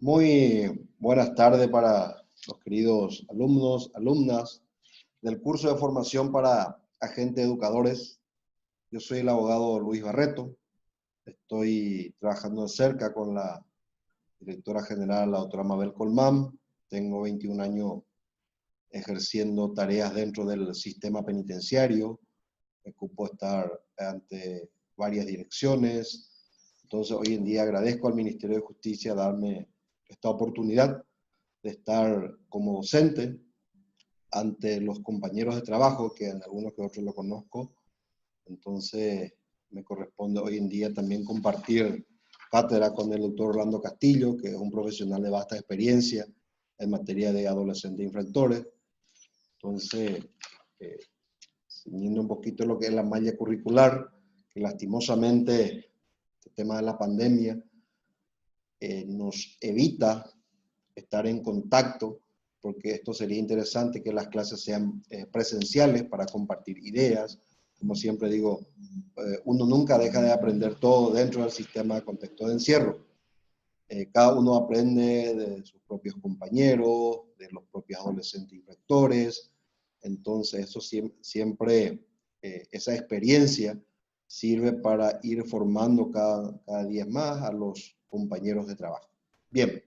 Muy buenas tardes para los queridos alumnos, alumnas del curso de formación para agentes educadores. Yo soy el abogado Luis Barreto. Estoy trabajando de cerca con la directora general, la doctora Mabel Colmán. Tengo 21 años ejerciendo tareas dentro del sistema penitenciario. Me ocupo estar ante varias direcciones. Entonces, hoy en día agradezco al Ministerio de Justicia darme esta oportunidad de estar como docente ante los compañeros de trabajo, que en algunos que otros lo conozco. Entonces, me corresponde hoy en día también compartir cátedra con el doctor Orlando Castillo, que es un profesional de vasta experiencia en materia de adolescentes infractores. Entonces, siguiendo un poquito lo que es la malla curricular, que lastimosamente el tema de la pandemia nos evita estar en contacto, porque esto sería interesante que las clases sean presenciales para compartir ideas. Como siempre digo, uno nunca deja de aprender todo dentro del sistema de contexto de encierro. Cada uno aprende de sus propios compañeros, de los propios adolescentes infractores. Entonces, eso siempre esa experiencia sirve para ir formando cada día más a los compañeros de trabajo. Bien,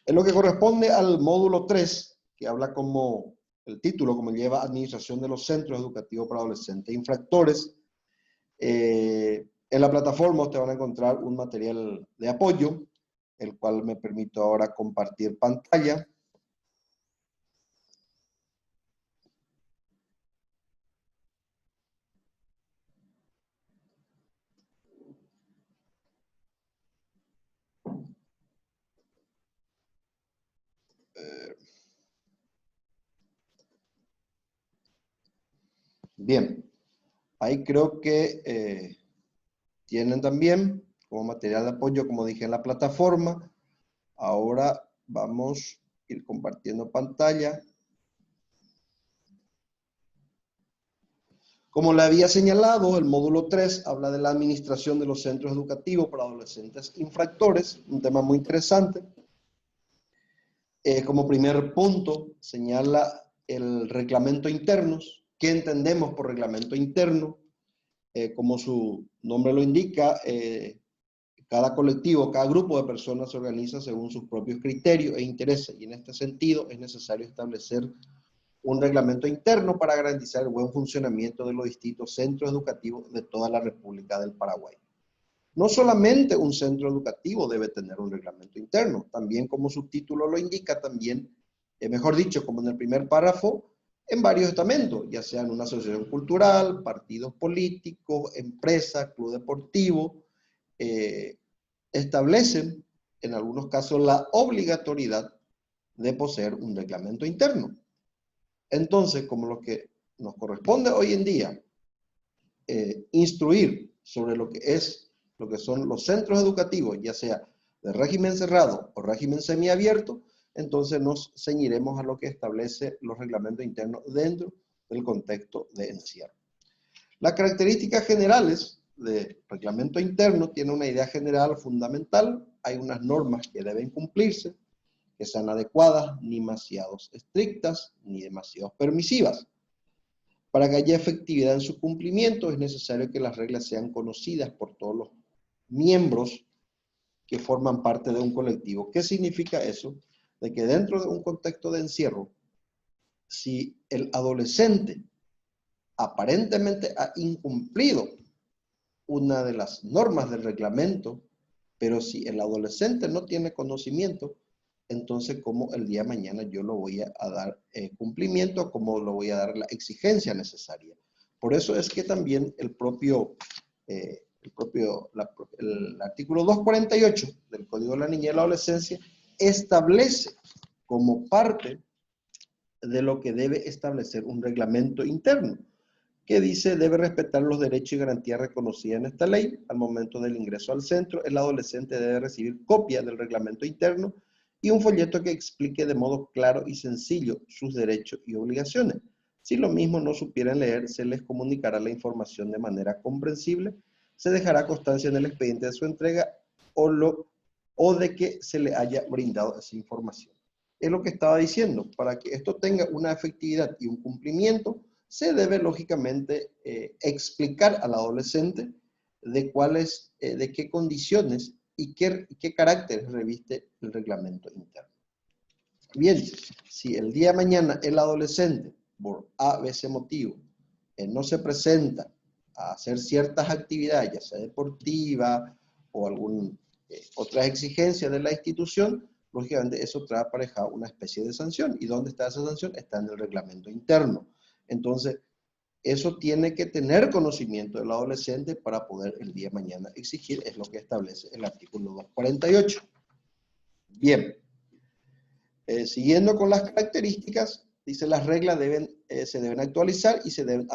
en lo que corresponde al módulo 3, que habla como el título, como lleva Administración de los Centros Educativos para Adolescentes Infractores, en la plataforma ustedes van a encontrar un material de apoyo, el cual me permito ahora compartir pantalla. Bien, ahí creo que tienen también como material de apoyo, como dije, en la plataforma. Ahora vamos a ir compartiendo pantalla. Como le había señalado, el módulo 3 habla de la administración de los centros educativos para adolescentes infractores, un tema muy interesante. Como primer punto, señala el reglamento interno. ¿Qué entendemos por reglamento interno? Como su nombre lo indica, cada colectivo, cada grupo de personas se organiza según sus propios criterios e intereses, y en este sentido es necesario establecer un reglamento interno para garantizar el buen funcionamiento de los distintos centros educativos de toda la República del Paraguay. No solamente un centro educativo debe tener un reglamento interno, también como su título lo indica, también, mejor dicho, como en el primer párrafo, en varios estamentos, ya sean una asociación cultural, partidos políticos, empresas, club deportivo, establecen en algunos casos la obligatoriedad de poseer un reglamento interno. Entonces, como lo que nos corresponde hoy en día, instruir sobre lo que son los centros educativos, ya sea de régimen cerrado o régimen semiabierto, entonces nos ceñiremos a lo que establece los reglamentos internos dentro del contexto de encierro. Las características generales del reglamento interno tienen una idea general fundamental. Hay unas normas que deben cumplirse, que sean adecuadas, ni demasiado estrictas, ni demasiado permisivas. Para que haya efectividad en su cumplimiento, es necesario que las reglas sean conocidas por todos los miembros que forman parte de un colectivo. ¿Qué significa eso? De que dentro de un contexto de encierro, si el adolescente aparentemente ha incumplido una de las normas del reglamento, pero si el adolescente no tiene conocimiento, entonces cómo el día de mañana yo lo voy a dar cumplimiento, cómo lo voy a dar la exigencia necesaria. Por eso es que también el artículo 248 del Código de la Niñez y la Adolescencia establece como parte de lo que debe establecer un reglamento interno, que dice debe respetar los derechos y garantías reconocidas en esta ley. Al momento del ingreso al centro, el adolescente debe recibir copia del reglamento interno y un folleto que explique de modo claro y sencillo sus derechos y obligaciones. Si lo mismo no supieran leer, se les comunicará la información de manera comprensible, se dejará constancia en el expediente de su entrega o o de que se le haya brindado esa información. Es lo que estaba diciendo, para que esto tenga una efectividad y un cumplimiento, se debe lógicamente explicar al adolescente de qué condiciones y qué caracteres reviste el reglamento interno. Bien, si el día de mañana el adolescente, por A, B, C motivo, no se presenta a hacer ciertas actividades, ya sea deportiva o otras exigencias de la institución, lógicamente eso trae aparejado una especie de sanción. ¿Y dónde está esa sanción? Está en el reglamento interno. Entonces, eso tiene que tener conocimiento del adolescente para poder el día de mañana exigir, es lo que establece el artículo 248. Bien, siguiendo con las características, dice las reglas se deben actualizar y se deben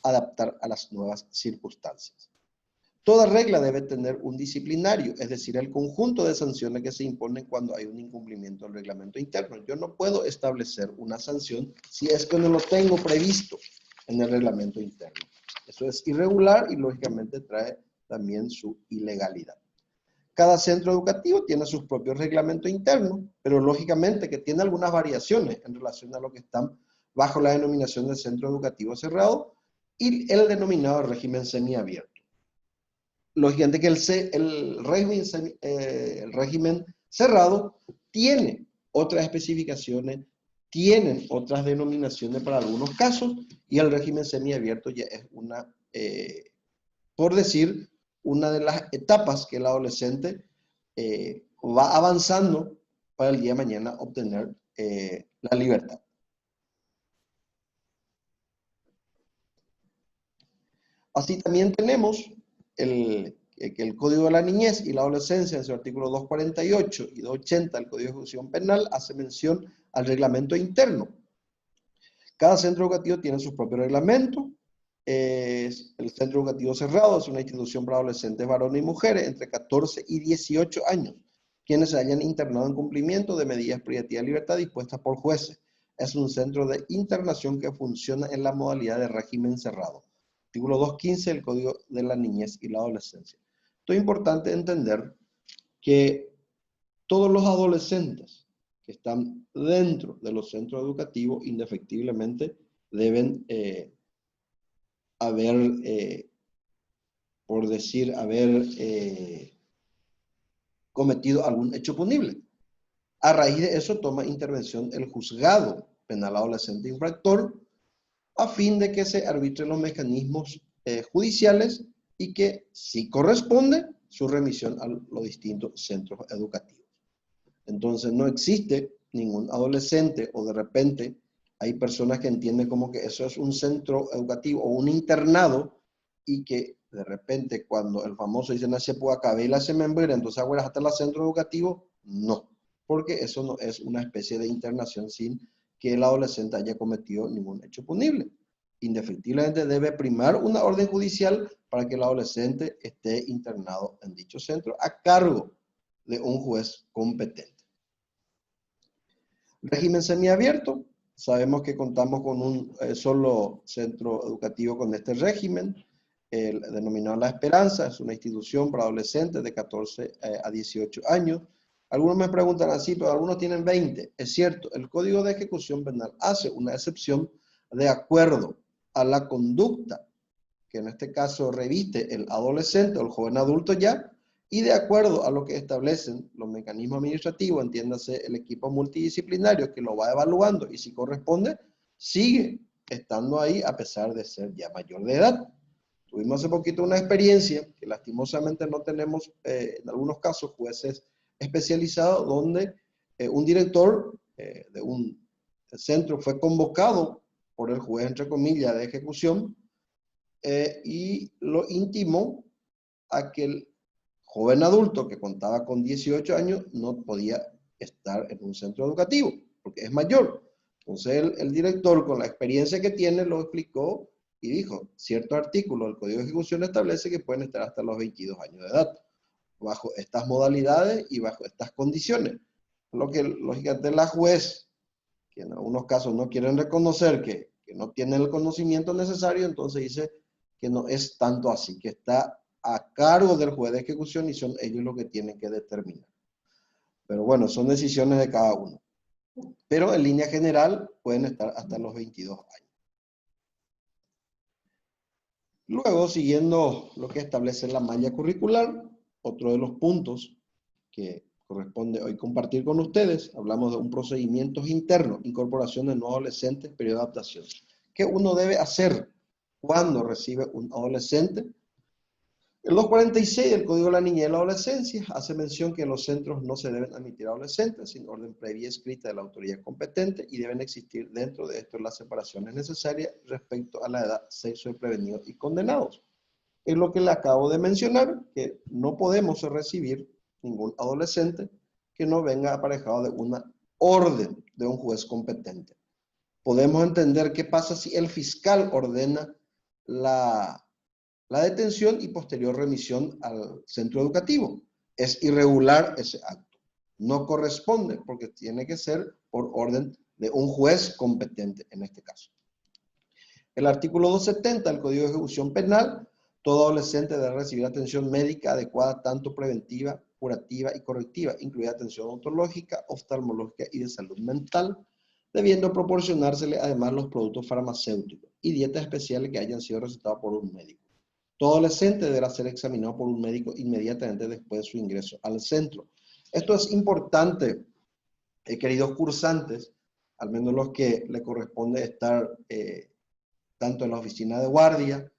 adaptar a las nuevas circunstancias. Toda regla debe tener un disciplinario, es decir, el conjunto de sanciones que se imponen cuando hay un incumplimiento del reglamento interno. Yo no puedo establecer una sanción si es que no lo tengo previsto en el reglamento interno. Eso es irregular y lógicamente trae también su ilegalidad. Cada centro educativo tiene sus propios reglamentos internos, pero lógicamente que tiene algunas variaciones en relación a lo que están bajo la denominación de centro educativo cerrado y el denominado régimen semiabierto. Lógicamente que el régimen cerrado tiene otras especificaciones, tienen otras denominaciones para algunos casos, y el régimen semiabierto ya es por decir, una de las etapas que el adolescente va avanzando para el día de mañana obtener la libertad. Así también tenemos que el Código de la Niñez y la Adolescencia, en su artículo 248 y 280 del Código de Ejecución Penal, hace mención al reglamento interno. Cada centro educativo tiene su propio reglamento. El centro educativo cerrado es una institución para adolescentes varones y mujeres entre 14 y 18 años, quienes se hayan internado en cumplimiento de medidas privativas de libertad dispuestas por jueces. Es un centro de internación que funciona en la modalidad de régimen cerrado. Artículo 215 del Código de la Niñez y la Adolescencia. Esto es importante entender que todos los adolescentes que están dentro de los centros educativos indefectiblemente deben haber cometido algún hecho punible. A raíz de eso toma intervención el juzgado penal adolescente infractor a fin de que se arbitren los mecanismos judiciales y que, si corresponde, su remisión a los distintos centros educativos. Entonces, no existe ningún adolescente o de repente hay personas que entienden como que eso es un centro educativo o un internado y que de repente cuando el famoso dice no se puede cabela se membrana, entonces ahora hasta el centro educativo, no, porque eso no es una especie de internación sin que el adolescente haya cometido ningún hecho punible. Indefectiblemente debe primar una orden judicial para que el adolescente esté internado en dicho centro a cargo de un juez competente. Régimen semiabierto. Sabemos que contamos con un solo centro educativo con este régimen, denominado La Esperanza. Es una institución para adolescentes de 14 a 18 años. Algunos me preguntan así, pero algunos tienen 20. Es cierto, el Código de Ejecución Penal hace una excepción de acuerdo a la conducta que en este caso reviste el adolescente o el joven adulto ya, y de acuerdo a lo que establecen los mecanismos administrativos, entiéndase el equipo multidisciplinario que lo va evaluando y si corresponde, sigue estando ahí a pesar de ser ya mayor de edad. Tuvimos hace poquito una experiencia que lastimosamente no tenemos en algunos casos jueces especializados donde un director de un centro fue convocado por el juez, entre comillas, de ejecución y lo intimó a que el joven adulto que contaba con 18 años no podía estar en un centro educativo porque es mayor. Entonces el director, con la experiencia que tiene, lo explicó y dijo, cierto artículo del Código de Ejecución establece que pueden estar hasta los 22 años de edad, bajo estas modalidades y bajo estas condiciones. Lo que lógicamente la juez, que en algunos casos no quieren reconocer que no tienen el conocimiento necesario, entonces dice que no es tanto así, que está a cargo del juez de ejecución y son ellos los que tienen que determinar. Pero bueno, son decisiones de cada uno. Pero en línea general pueden estar hasta los 22 años. Luego, siguiendo lo que establece la malla curricular, otro de los puntos que corresponde hoy compartir con ustedes, hablamos de un procedimiento interno, incorporación de nuevos adolescentes, periodo de adaptación. ¿Qué uno debe hacer cuando recibe un adolescente? El 246 del Código de la Niñez y la Adolescencia hace mención que en los centros no se deben admitir adolescentes sin orden previa escrita de la autoridad competente y deben existir dentro de esto las separaciones necesarias respecto a la edad, sexo de prevenidos y condenados. Es lo que le acabo de mencionar, que no podemos recibir ningún adolescente que no venga aparejado de una orden de un juez competente. Podemos entender qué pasa si el fiscal ordena la detención y posterior remisión al centro educativo. Es irregular ese acto. No corresponde porque tiene que ser por orden de un juez competente en este caso. El artículo 270 del Código de Ejecución Penal, todo adolescente debe recibir atención médica adecuada, tanto preventiva, curativa y correctiva, incluida atención odontológica, oftalmológica y de salud mental, debiendo proporcionársele además los productos farmacéuticos y dietas especiales que hayan sido recetadas por un médico. Todo adolescente deberá ser examinado por un médico inmediatamente después de su ingreso al centro. Esto es importante, queridos cursantes, al menos los que le corresponde estar tanto en la oficina de guardia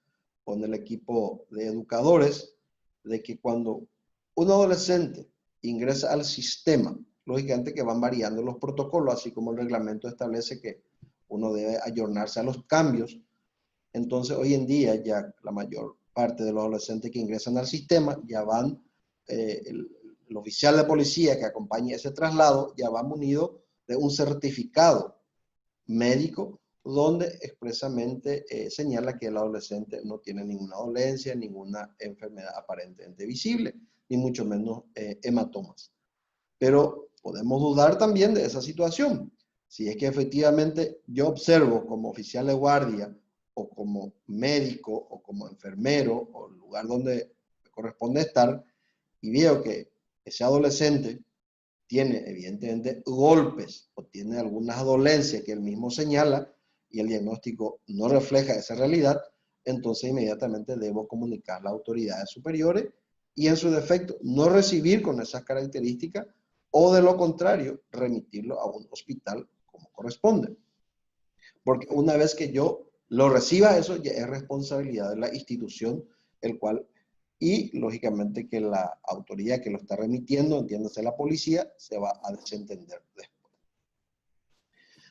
o en el equipo de educadores, de que cuando un adolescente ingresa al sistema, lógicamente que van variando los protocolos, así como el reglamento establece que uno debe ayornarse a los cambios. Entonces, hoy en día ya la mayor parte de los adolescentes que ingresan al sistema ya van, el oficial de policía que acompaña ese traslado ya va munido de un certificado médico donde expresamente señala que el adolescente no tiene ninguna dolencia, ninguna enfermedad aparentemente visible, ni mucho menos hematomas. Pero podemos dudar también de esa situación. Si es que efectivamente yo observo como oficial de guardia o como médico o como enfermero o el lugar donde me corresponde estar y veo que ese adolescente tiene evidentemente golpes o tiene algunas dolencias que él mismo señala y el diagnóstico no refleja esa realidad, entonces inmediatamente debo comunicar a las autoridades superiores y en su defecto no recibir con esas características o de lo contrario remitirlo a un hospital como corresponde. Porque una vez que yo lo reciba, eso ya es responsabilidad de la institución, el cual, y lógicamente que la autoridad que lo está remitiendo, entiéndase la policía, se va a desentender después.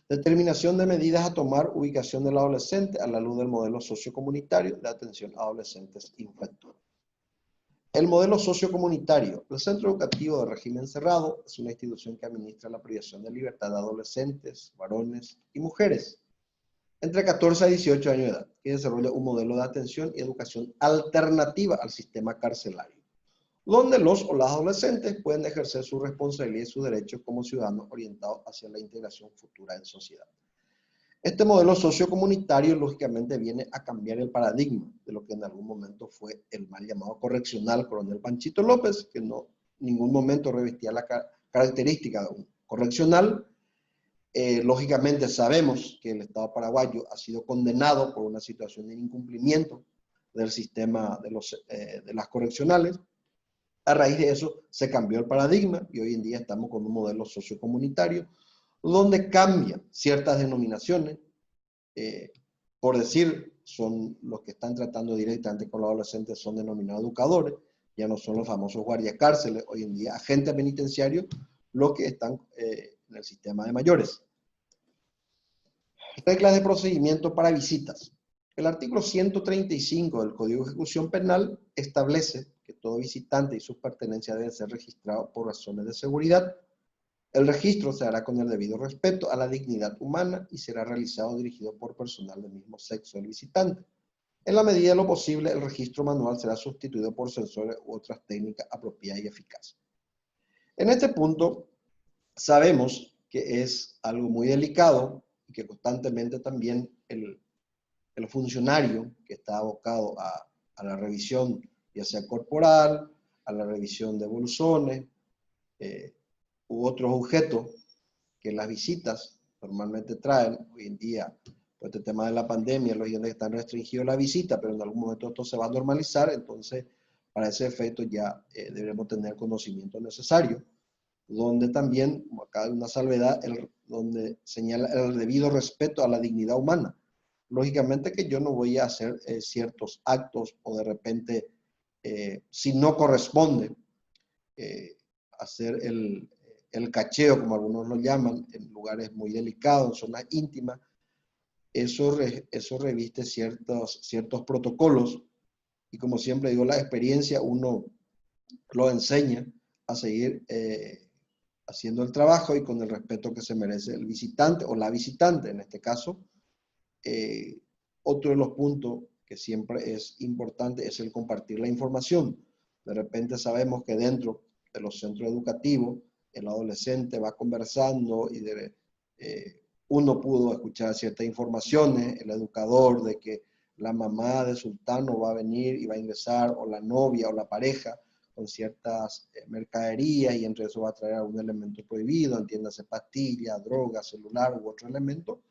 Determinación de medidas a tomar, ubicación del adolescente a la luz del modelo sociocomunitario de atención a adolescentes infractores. El modelo sociocomunitario. El centro educativo de régimen cerrado es una institución que administra la privación de libertad de adolescentes, varones y mujeres entre 14 a 18 años de edad, que desarrolla un modelo de atención y educación alternativa al sistema carcelario, donde los o las adolescentes pueden ejercer su responsabilidad y sus derechos como ciudadanos orientados hacia la integración futura en sociedad. Este modelo sociocomunitario lógicamente viene a cambiar el paradigma de lo que en algún momento fue el mal llamado correccional Coronel Panchito López, que no en ningún momento revestía la característica de un correccional. Lógicamente sabemos que el Estado paraguayo ha sido condenado por una situación de incumplimiento del sistema de las correccionales. A raíz de eso se cambió el paradigma y hoy en día estamos con un modelo sociocomunitario donde cambian ciertas denominaciones. Por decir, son los que están tratando directamente con los adolescentes son denominados educadores, ya no son los famosos guardiacárceles, hoy en día agentes penitenciarios, los que están en el sistema de mayores. Reglas de procedimiento para visitas. El artículo 135 del Código de Ejecución Penal establece que todo visitante y sus pertenencias deben ser registrados por razones de seguridad. El registro se hará con el debido respeto a la dignidad humana y será realizado dirigido por personal del mismo sexo del visitante. En la medida de lo posible, el registro manual será sustituido por sensores u otras técnicas apropiadas y eficaces. En este punto, sabemos que es algo muy delicado y que constantemente también el funcionario que está abocado a la revisión, ya sea corporal, a la revisión de bolsones, u otros objetos que las visitas normalmente traen. Hoy en día, por este tema de la pandemia, los que están restringidos la visita, pero en algún momento esto se va a normalizar, entonces para ese efecto ya debemos tener conocimiento necesario, donde también, como acá hay una salvedad, donde señala el debido respeto a la dignidad humana. Lógicamente que yo no voy a hacer ciertos actos o de repente, si no corresponde, hacer el cacheo, como algunos lo llaman, en lugares muy delicados, en zonas íntimas. Eso reviste ciertos protocolos y, como siempre digo, la experiencia uno lo enseña a seguir haciendo el trabajo y con el respeto que se merece el visitante o la visitante en este caso. Otro de los puntos que siempre es importante es el compartir la información. De repente sabemos que dentro de los centros educativos el adolescente va conversando y uno pudo escuchar ciertas informaciones, el educador, de que la mamá de sultano va a venir y va a ingresar, o la novia o la pareja, con ciertas mercaderías, y entre eso va a traer algún elemento prohibido, entiéndase pastilla, droga, celular u otro elemento.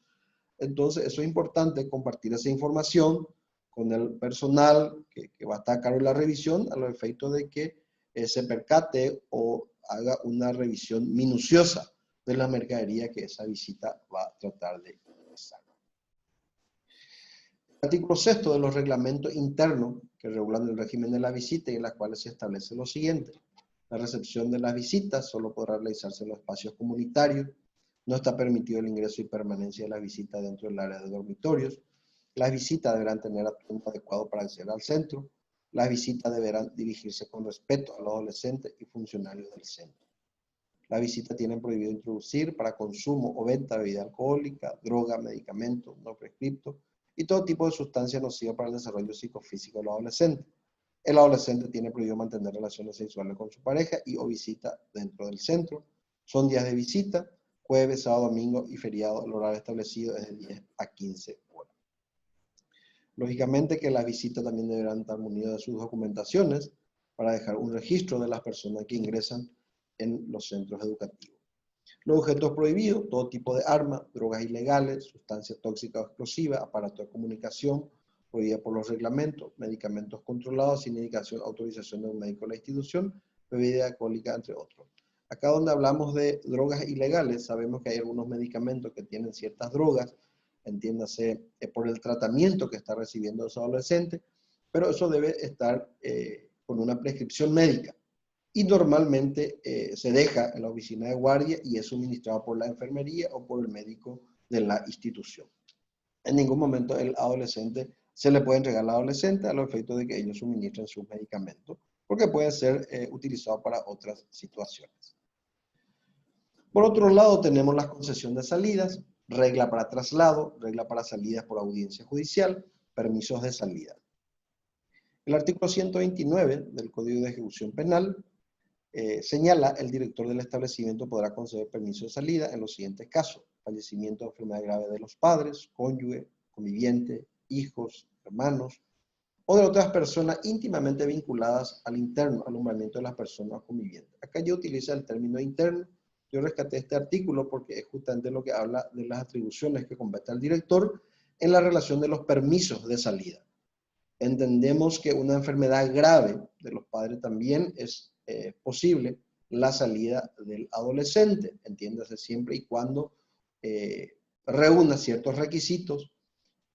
Entonces, eso es importante, compartir esa información con el personal que va a estar a cargo de la revisión, a los efectos de que se percate o haga una revisión minuciosa de la mercadería que esa visita va a tratar de ingresar. Artículo 6 de los reglamentos internos que regulan el régimen de la visita, y en las cuales se establece lo siguiente: la recepción de las visitas solo podrá realizarse en los espacios comunitarios. No está permitido el ingreso y permanencia de la visita dentro del área de dormitorios. Las visitas deberán tener atuendo adecuado para acceder al centro. Las visitas deberán dirigirse con respeto a los adolescentes y funcionarios del centro. Las visitas tienen prohibido introducir para consumo o venta de bebida alcohólica, droga, medicamentos no prescriptos y todo tipo de sustancia nociva para el desarrollo psicofísico de los adolescentes. El adolescente tiene prohibido mantener relaciones sexuales con su pareja y o visita dentro del centro. Son días de visita: jueves, sábado, domingo y feriado. El horario establecido es de 10 a 15 horas. Lógicamente que las visitas también deberán estar munidas de sus documentaciones para dejar un registro de las personas que ingresan en los centros educativos. Los objetos prohibidos: todo tipo de armas, drogas ilegales, sustancias tóxicas o explosivas, aparatos de comunicación prohibida por los reglamentos, medicamentos controlados sin indicación, autorización de un médico de la institución, bebida alcohólica, entre otros. Acá donde hablamos de drogas ilegales, sabemos que hay algunos medicamentos que tienen ciertas drogas, entiéndase por el tratamiento que está recibiendo ese adolescente, pero eso debe estar con una prescripción médica. Y normalmente se deja en la oficina de guardia y es suministrado por la enfermería o por el médico de la institución. En ningún momento el adolescente se le puede entregar al adolescente a los efectos de que ellos suministren sus medicamentos, porque pueden ser utilizados para otras situaciones. Por otro lado, tenemos la concesión de salidas, regla para traslado, regla para salidas por audiencia judicial, permisos de salida. El artículo 129 del Código de Ejecución Penal señala: el director del establecimiento podrá conceder permiso de salida en los siguientes casos: fallecimiento o enfermedad grave de los padres, cónyuge, conviviente, hijos, hermanos, o de otras personas íntimamente vinculadas al interno, al nombramiento de las personas convivientes. Acá yo utilizo el término interno. Yo rescaté este artículo porque es justamente lo que habla de las atribuciones que compete al director en la relación de los permisos de salida. Entendemos que una enfermedad grave de los padres también es posible la salida del adolescente, entiéndase siempre y cuando reúna ciertos requisitos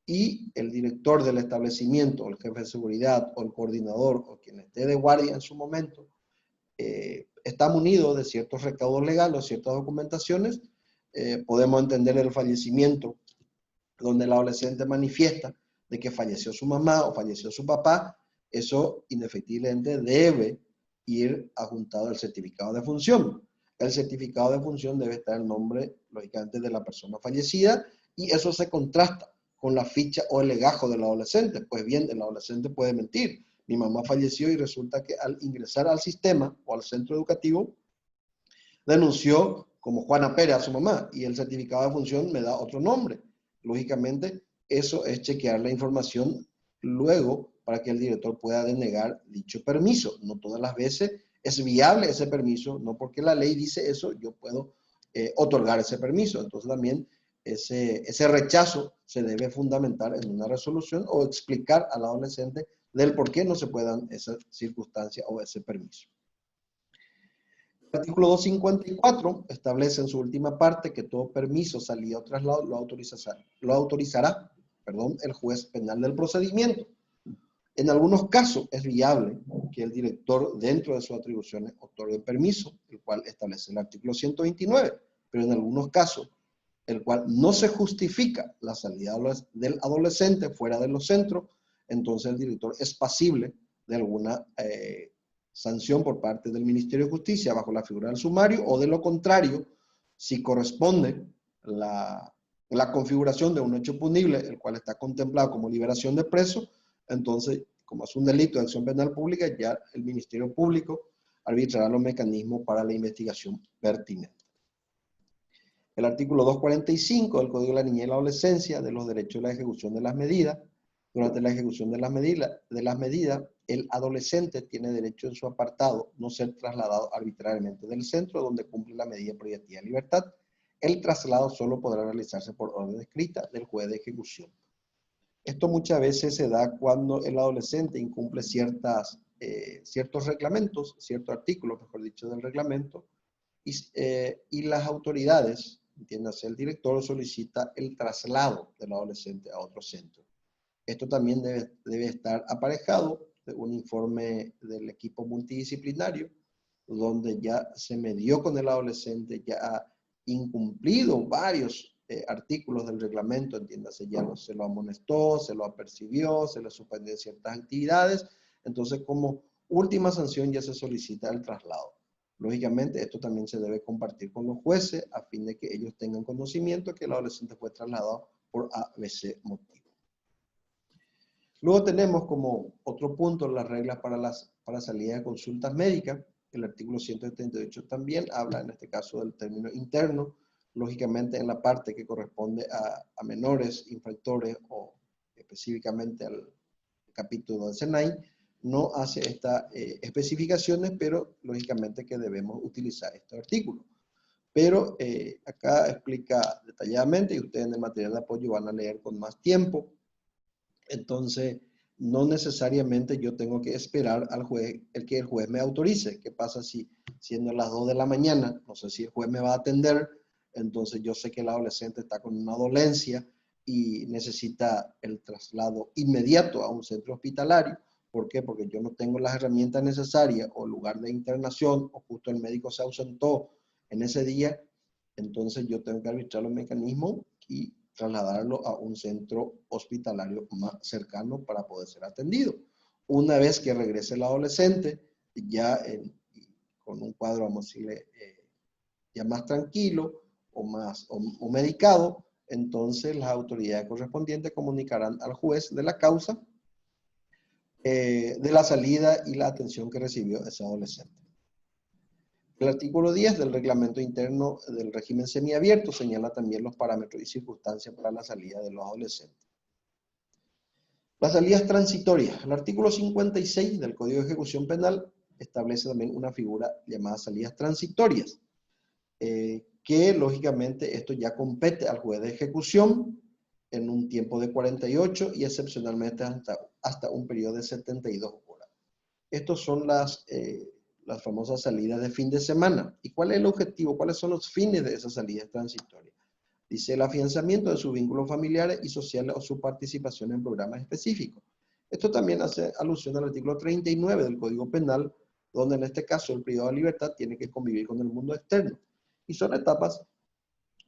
y el director del establecimiento, o el jefe de seguridad, o el coordinador, o quien esté de guardia en su momento, está munido de ciertos recaudos legales, ciertas documentaciones. Podemos entender el fallecimiento donde el adolescente manifiesta de que falleció su mamá o falleció su papá. Eso indefectiblemente debe ir adjuntado al certificado de función. El certificado de función debe estar el nombre, lógicamente, de la persona fallecida, y eso se contrasta con la ficha o el legajo del adolescente. Pues bien, el adolescente puede mentir: mi mamá falleció, y resulta que al ingresar al sistema o al centro educativo denunció como Juana Pérez a su mamá, y el certificado de función me da otro nombre. Lógicamente, eso es chequear la información luego para que el director pueda denegar dicho permiso. No todas las veces es viable ese permiso, no porque la ley dice eso, yo puedo otorgar ese permiso. Entonces también ese rechazo se debe fundamentar en una resolución o explicar al adolescente del por qué no se puede dar esa circunstancia o ese permiso. El artículo 254 establece en su última parte que todo permiso, salida o traslado lo autorizará el juez penal del procedimiento. En algunos casos es viable que el director, dentro de sus atribuciones, otorgue permiso, el cual establece el artículo 129, pero en algunos casos, el cual no se justifica la salida del adolescente fuera de los centros, entonces el director es pasible de alguna sanción por parte del Ministerio de Justicia bajo la figura del sumario, o de lo contrario, si corresponde la configuración de un hecho punible, el cual está contemplado como liberación de preso, entonces, como es un delito de acción penal pública, ya el Ministerio Público arbitrará los mecanismos para la investigación pertinente. El artículo 245 del Código de la Niñez y la Adolescencia, de los derechos de la ejecución de las medidas. Durante la ejecución de las medidas, el adolescente tiene derecho en su apartado no ser trasladado arbitrariamente del centro donde cumple la medida privativa de libertad. El traslado solo podrá realizarse por orden escrita del juez de ejecución. Esto muchas veces se da cuando el adolescente incumple ciertos reglamentos, ciertos artículos, mejor dicho, del reglamento, y las autoridades, entiéndase, el director solicita el traslado del adolescente a otro centro. Esto también debe estar aparejado de un informe del equipo multidisciplinario, donde ya se medió con el adolescente, ya ha incumplido varios artículos del reglamento, entiéndase, ya se lo amonestó, se lo apercibió, se le suspendió ciertas actividades, entonces como última sanción ya se solicita el traslado. Lógicamente, esto también se debe compartir con los jueces a fin de que ellos tengan conocimiento que el adolescente fue trasladado por ABC motivo. Luego tenemos como otro punto las reglas para salida de consultas médicas. El artículo 178 también habla, en este caso, del término interno, lógicamente en la parte que corresponde a menores infractores o específicamente al capítulo del SENAI, no hace estas especificaciones, pero lógicamente que debemos utilizar este artículo. Pero acá explica detalladamente, y ustedes en el material de apoyo van a leer con más tiempo. Entonces, no necesariamente yo tengo que esperar al juez, que el juez me autorice. ¿Qué pasa si siendo las 2 de la mañana, no sé si el juez me va a atender, entonces yo sé que el adolescente está con una dolencia y necesita el traslado inmediato a un centro hospitalario? ¿Por qué? Porque yo no tengo las herramientas necesarias o lugar de internación, o justo el médico se ausentó en ese día, entonces yo tengo que arbitrar los mecanismos y trasladarlo a un centro hospitalario más cercano para poder ser atendido. Una vez que regrese el adolescente, ya con un cuadro, vamos a decirle, ya más tranquilo o medicado, entonces las autoridades correspondientes comunicarán al juez de la causa de la salida y la atención que recibió ese adolescente. El artículo 10 del reglamento interno del régimen semiabierto señala también los parámetros y circunstancias para la salida de los adolescentes. Las salidas transitorias. El artículo 56 del Código de Ejecución Penal establece también una figura llamada salidas transitorias, que lógicamente esto ya compete al juez de ejecución en un tiempo de 48 y excepcionalmente hasta un periodo de 72 horas. Estos son las famosas salidas de fin de semana. ¿Y cuál es el objetivo? ¿Cuáles son los fines de esas salidas transitorias? Dice el afianzamiento de sus vínculos familiares y sociales o su participación en programas específicos. Esto también hace alusión al artículo 39 del Código Penal, donde en este caso el privado de libertad tiene que convivir con el mundo externo. Y son etapas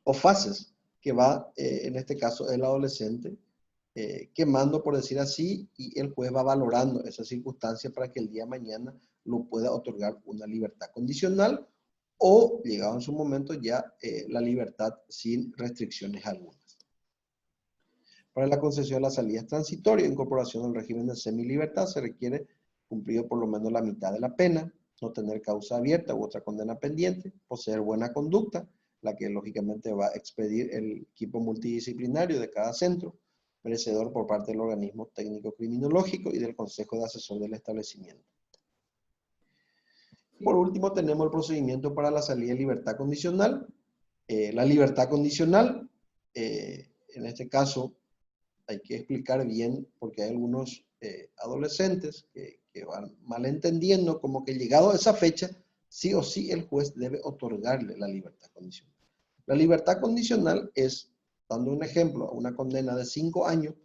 o fases que va, en este caso, el adolescente quemando, por decir así, y el juez va valorando esa circunstancia para que el día de mañana lo pueda otorgar una libertad condicional o, llegado en su momento, ya la libertad sin restricciones algunas. Para la concesión de las salidas transitorias, incorporación al régimen de semilibertad, se requiere cumplir por lo menos la mitad de la pena, no tener causa abierta u otra condena pendiente, poseer buena conducta, la que lógicamente va a expedir el equipo multidisciplinario de cada centro, merecedor por parte del organismo técnico criminológico y del consejo de asesor del establecimiento. por último tenemos el procedimiento para la salida en libertad condicional. La libertad condicional, en este caso, hay que explicar bien porque hay algunos adolescentes que van malentendiendo como que llegado a esa fecha, sí o sí el juez debe otorgarle la libertad condicional. La libertad condicional es, dando un ejemplo, una condena de 5 años,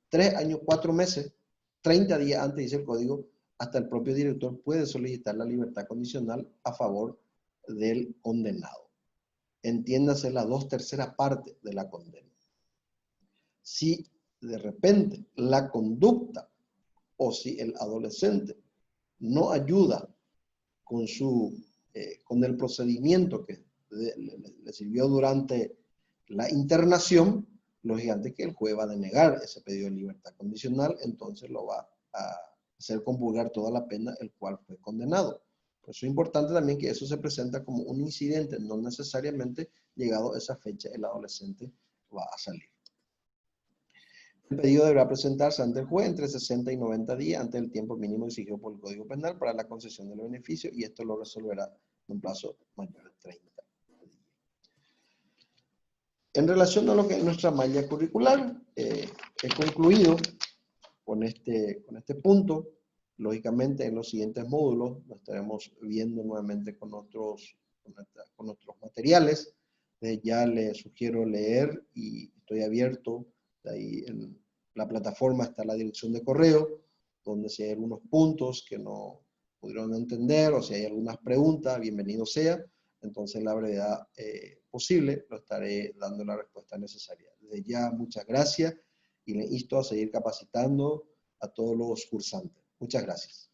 3 años, 4 meses, 30 días antes, dice el código, hasta el propio director puede solicitar la libertad condicional a favor del condenado. Entiéndase la 2/3 parte de la condena. Si de repente la conducta o si el adolescente no ayuda con el procedimiento que le sirvió durante la internación, lógicamente que el juez va a denegar ese pedido de libertad condicional, entonces lo va a hacer compurgar toda la pena el cual fue condenado. Por eso es importante también que eso se presenta como un incidente, no necesariamente llegado a esa fecha el adolescente va a salir. El pedido deberá presentarse ante el juez entre 60 y 90 días antes del tiempo mínimo exigido por el Código Penal para la concesión del beneficio y esto lo resolverá en un plazo mayor de 30 días. En relación a lo que es nuestra malla curricular, he concluido con este punto. Lógicamente, en los siguientes módulos nos estaremos viendo nuevamente con nuestros materiales. Ya les sugiero leer y estoy abierto. Ahí en la plataforma está la dirección de correo, donde si hay algunos puntos que no pudieron entender o si hay algunas preguntas, bienvenido sea. Entonces, en la brevedad posible, lo estaré dando la respuesta necesaria. Desde ya, muchas gracias y les insto a seguir capacitando a todos los cursantes. Muchas gracias.